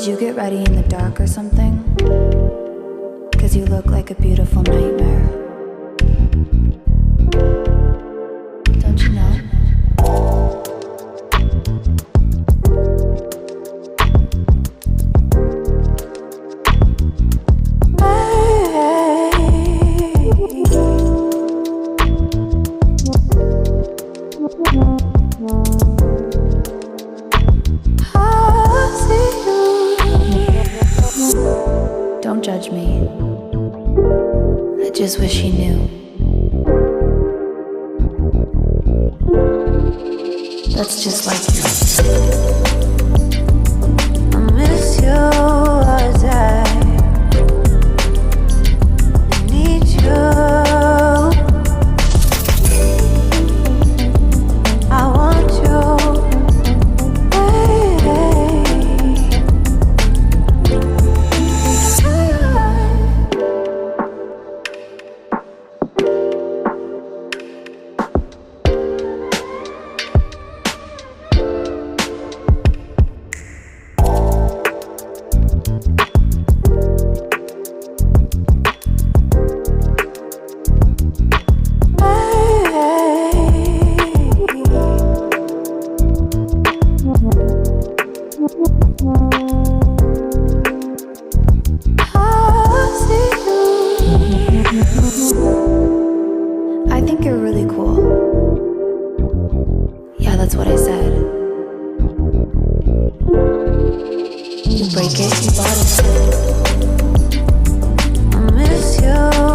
Did you get ready in the dark or something? 'Cause you look like a beautiful nightmare. Don't you know? Don't judge me. I just wish he knew. That's just like you. I miss you all the time. I need you. I want you. I think you're really cool. Yeah, that's what I said. You break it, you bottle it. I miss you.